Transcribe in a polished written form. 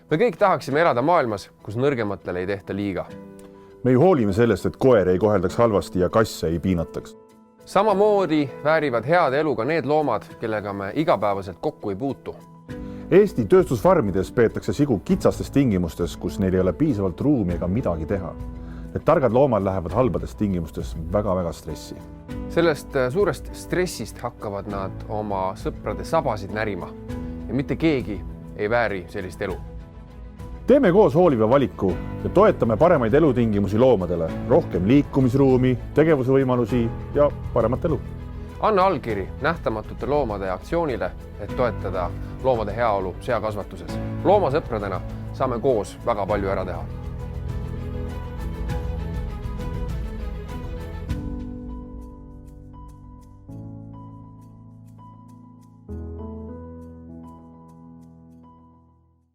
Me kõik tahaksime elada maailmas, kus nõrgematele ei tehta liiga. Me ju hoolime sellest, et koer ei koheldaks halvasti ja kasse ei piinataks. Samamoodi väärivad head elu ka need loomad, kellega me igapäevaselt kokku ei puutu. Eesti tööstusfarmides peetakse sigu kitsastes tingimustes, kus neil ei ole piisavalt ruumi ega midagi teha. Need targad loomad lähevad halbades tingimustes väga-väga stressi. Sellest suurest stressist hakkavad nad oma sõprade sabasid närima ja mitte keegi ei vääri sellist elu. Teeme koos hooliva valiku ja toetame paremaid elutingimusi loomadele, rohkem liikumisruumi, tegevusvõimalusi ja paremat elu. Anna allkiri nähtamatute loomade aktsioonile, et toetada loomade heaolu seakasvatuses. Loomasõpradena saame koos väga palju ära teha.